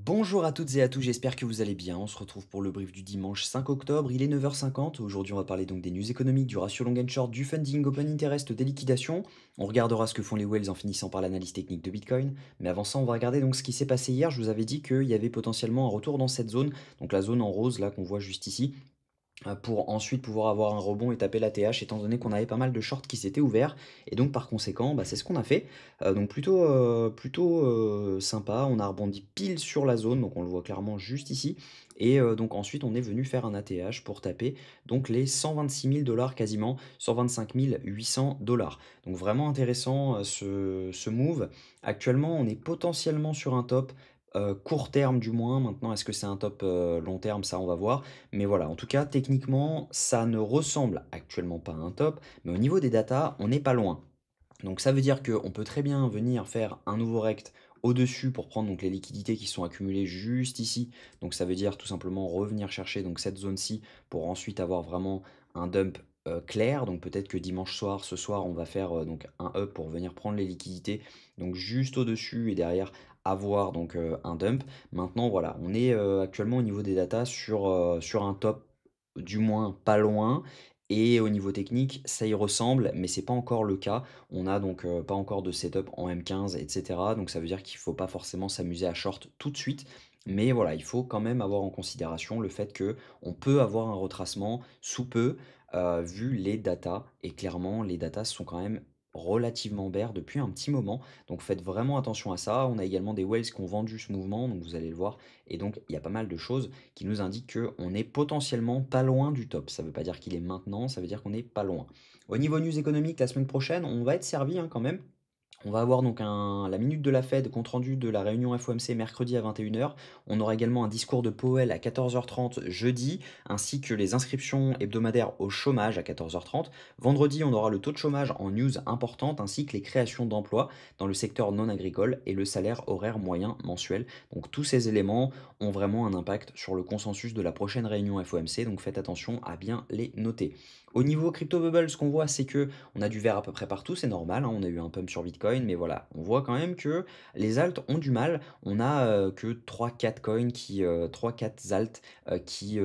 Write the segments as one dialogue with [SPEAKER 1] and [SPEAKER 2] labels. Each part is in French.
[SPEAKER 1] Bonjour à toutes et à tous, j'espère que vous allez bien. On se retrouve pour le brief du dimanche 5 octobre, il est 9h50. Aujourd'hui, on va parler donc des news économiques, du ratio long and short, du funding, open interest, des liquidations. On regardera ce que font les whales en finissant par l'analyse technique de Bitcoin. Mais avant ça, on va regarder donc ce qui s'est passé hier. Je vous avais dit qu'il y avait potentiellement un retour dans cette zone, donc la zone en rose là qu'on voit juste ici, pour ensuite pouvoir avoir un rebond et taper la TH étant donné qu'on avait pas mal de shorts qui s'étaient ouverts et donc par conséquent c'est ce qu'on a fait. Donc plutôt sympa, on a rebondi pile sur la zone donc on le voit clairement juste ici et donc ensuite on est venu faire un ATH pour taper donc les 126 000 dollars quasiment 125 800 dollars. Donc vraiment intéressant ce move. Actuellement on est potentiellement sur un top court terme du moins. Maintenant est-ce que c'est un top long terme, ça on va voir. Mais voilà, en tout cas, techniquement, ça ne ressemble actuellement pas à un top, mais au niveau des datas, on n'est pas loin. Donc ça veut dire qu'on peut très bien venir faire un nouveau rect au-dessus pour prendre donc les liquidités qui sont accumulées juste ici. Donc ça veut dire tout simplement revenir chercher donc cette zone-ci pour ensuite avoir vraiment un dump clair. Donc peut-être que dimanche soir, ce soir, on va faire donc un up pour venir prendre les liquidités donc juste au-dessus et derrière avoir donc un dump. Maintenant voilà, on est actuellement au niveau des datas sur un top du moins pas loin. Et au niveau technique, ça y ressemble, mais c'est pas encore le cas. On a donc pas encore de setup en M15, etc. Donc ça veut dire qu'il ne faut pas forcément s'amuser à short tout de suite. Mais voilà, il faut quand même avoir en considération le fait que on peut avoir un retracement sous peu, vu les datas. Et clairement, les datas sont quand même relativement bear depuis un petit moment. Donc faites vraiment attention à ça. On a également des whales qui ont vendu ce mouvement, donc vous allez le voir. Et donc il y a pas mal de choses qui nous indiquent qu'on est potentiellement pas loin du top. Ça ne veut pas dire qu'il est maintenant, ça veut dire qu'on est pas loin. Au niveau news économique, la semaine prochaine, on va être servi quand même. On va avoir donc la minute de la Fed, compte rendu de la réunion FOMC mercredi à 21h. On aura également un discours de Powell à 14h30 jeudi, ainsi que les inscriptions hebdomadaires au chômage à 14h30. Vendredi, on aura le taux de chômage en news importante, ainsi que les créations d'emplois dans le secteur non agricole et le salaire horaire moyen mensuel. Donc tous ces éléments ont vraiment un impact sur le consensus de la prochaine réunion FOMC, donc faites attention à bien les noter. Au niveau crypto bubble, ce qu'on voit, c'est que on a du vert à peu près partout, c'est normal, hein, on a eu un pump sur Bitcoin, mais voilà, on voit quand même que les alts ont du mal. On a que 3-4 coins qui, 3-4 alts qui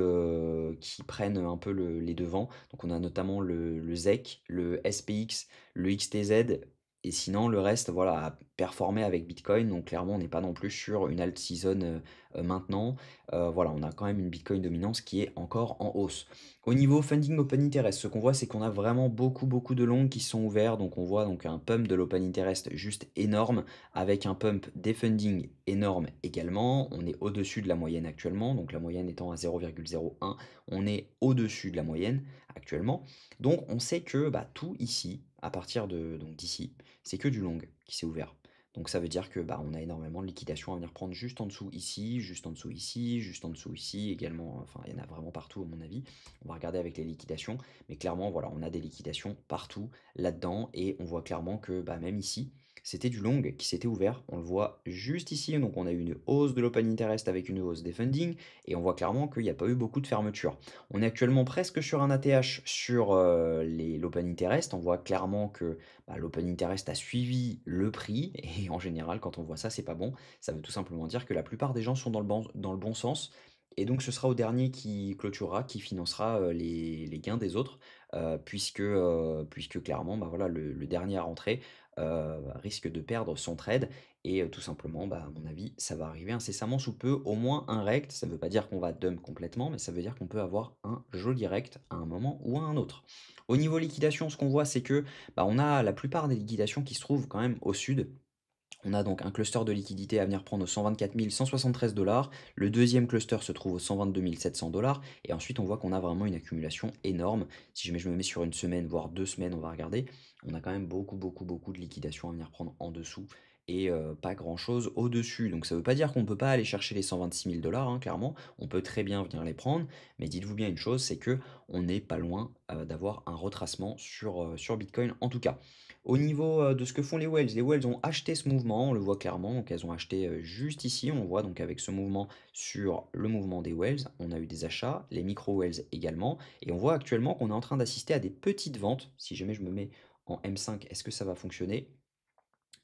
[SPEAKER 1] prennent un peu les devants. Donc on a notamment le ZEC, le SPX, le XTZ. Et sinon, le reste, voilà, a performé avec Bitcoin. Donc clairement, on n'est pas non plus sur une alt season maintenant. Voilà, on a quand même une Bitcoin dominance qui est encore en hausse. Au niveau funding open interest, ce qu'on voit, c'est qu'on a vraiment beaucoup de longs qui sont ouverts. Donc on voit donc un pump de l'open interest juste énorme, avec un pump des funding énorme également. On est au-dessus de la moyenne actuellement, donc la moyenne étant à 0,01, on est au-dessus de la moyenne actuellement. Donc on sait que tout ici, à partir de donc d'ici, c'est que du long qui s'est ouvert. Donc ça veut dire que on a énormément de liquidations à venir prendre juste en dessous ici, juste en dessous ici, juste en dessous ici également. Enfin, il y en a vraiment partout à mon avis. On va regarder avec les liquidations, mais clairement, voilà, on a des liquidations partout là-dedans et on voit clairement que même ici, c'était du long qui s'était ouvert. On le voit juste ici, donc on a eu une hausse de l'open interest avec une hausse des funding et on voit clairement qu'il n'y a pas eu beaucoup de fermeture. On est actuellement presque sur un ATH sur l'open interest. On voit clairement que l'open interest a suivi le prix et en général, quand on voit ça, c'est pas bon. Ça veut tout simplement dire que la plupart des gens sont dans le bon sens et donc ce sera au dernier qui clôturera, qui financera, les gains des autres, puisque clairement, voilà, le dernier à rentrer, risque de perdre son trade et tout simplement, à mon avis, ça va arriver incessamment sous peu, au moins un rect. Ça ne veut pas dire qu'on va dump complètement, mais ça veut dire qu'on peut avoir un joli rect à un moment ou à un autre. Au niveau liquidation, ce qu'on voit, c'est que, on a la plupart des liquidations qui se trouvent quand même au sud. On a donc un cluster de liquidité à venir prendre au 124 173 dollars. Le deuxième cluster se trouve au 122 700 dollars. Et ensuite, on voit qu'on a vraiment une accumulation énorme. Si jamais je me mets sur une semaine, voire 2 semaines, on va regarder. On a quand même beaucoup de liquidations à venir prendre en dessous et pas grand chose au-dessus. Donc ça ne veut pas dire qu'on ne peut pas aller chercher les 126 000 dollars, hein, clairement. On peut très bien venir les prendre. Mais dites-vous bien une chose, c'est que on n'est pas loin d'avoir un retracement sur Bitcoin en tout cas. Au niveau de ce que font les whales ont acheté ce mouvement, on le voit clairement, donc elles ont acheté juste ici, on voit donc avec ce mouvement sur le mouvement des whales, on a eu des achats, les micro-whales également, et on voit actuellement qu'on est en train d'assister à des petites ventes. Si jamais je me mets en M5, est-ce que ça va fonctionner?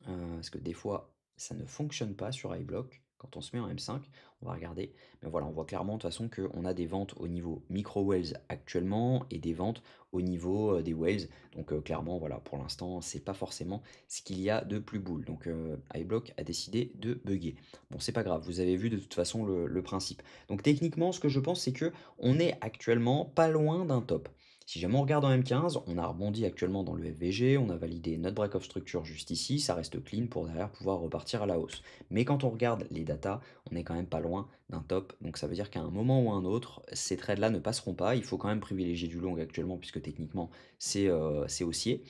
[SPEAKER 1] Parce que des fois, ça ne fonctionne pas sur iBlock. Quand on se met en M5, on va regarder, mais voilà, on voit clairement de toute façon qu'on a des ventes au niveau micro whales actuellement et des ventes au niveau des whales. Donc clairement, voilà, pour l'instant, c'est pas forcément ce qu'il y a de plus boule. Donc iBlock a décidé de bugger. Bon, c'est pas grave, vous avez vu de toute façon le principe. Donc techniquement, ce que je pense, c'est que on est actuellement pas loin d'un top. Si jamais on regarde en M15, on a rebondi actuellement dans le FVG, on a validé notre break of structure juste ici, ça reste clean pour derrière pouvoir repartir à la hausse. Mais quand on regarde les datas, on est quand même pas loin d'un top. Donc ça veut dire qu'à un moment ou un autre, ces trades-là ne passeront pas. Il faut quand même privilégier du long actuellement, puisque techniquement, c'est haussier.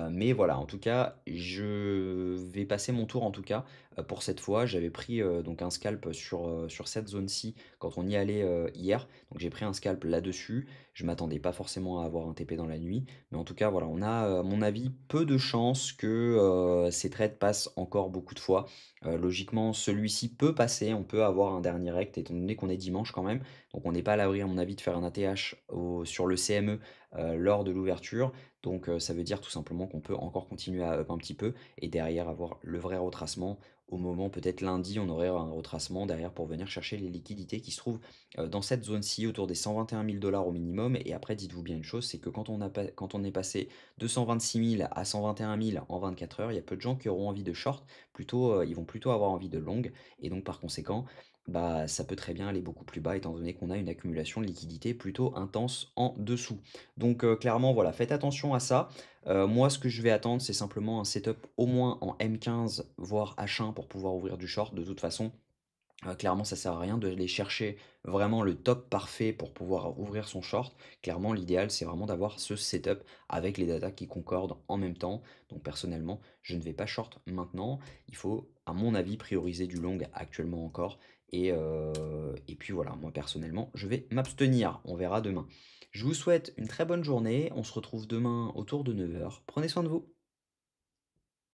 [SPEAKER 1] Mais voilà, en tout cas, je vais passer mon tour en tout cas pour cette fois. J'avais pris donc un scalp sur cette zone-ci quand on y allait hier. Donc j'ai pris un scalp là-dessus. Je m'attendais pas forcément à avoir un TP dans la nuit. Mais en tout cas, voilà, on a, à mon avis, peu de chances que ces trades passent encore beaucoup de fois. Logiquement, celui-ci peut passer, on peut avoir un dernier rect étant donné qu'on est dimanche quand même. Donc on n'est pas à l'abri à mon avis de faire un ATH sur le CME lors de l'ouverture. Donc ça veut dire tout simplement qu'on peut encore continuer à up un petit peu et derrière avoir le vrai retracement. Au moment peut-être lundi, on aurait un retracement derrière pour venir chercher les liquidités qui se trouvent dans cette zone-ci autour des 121 000 dollars au minimum. Et après, dites-vous bien une chose, c'est que quand on est passé de 126 000 à 121 000 en 24 heures, il y a peu de gens qui auront envie de short. Plutôt, ils vont plutôt avoir envie de long et donc par conséquent, bah, ça peut très bien aller beaucoup plus bas étant donné qu'on a une accumulation de liquidités plutôt intense en dessous. Donc clairement, voilà, faites attention à ça. Moi, ce que je vais attendre, c'est simplement un setup au moins en M15, voire H1 pour pouvoir ouvrir du short. De toute façon, clairement, ça sert à rien d'aller chercher vraiment le top parfait pour pouvoir ouvrir son short. Clairement, l'idéal, c'est vraiment d'avoir ce setup avec les datas qui concordent en même temps. Donc personnellement, je ne vais pas short maintenant. Il faut, à mon avis, prioriser du long actuellement encore. Et puis voilà, moi personnellement, je vais m'abstenir. On verra demain. Je vous souhaite une très bonne journée. On se retrouve demain autour de 9 heures. Prenez soin de vous.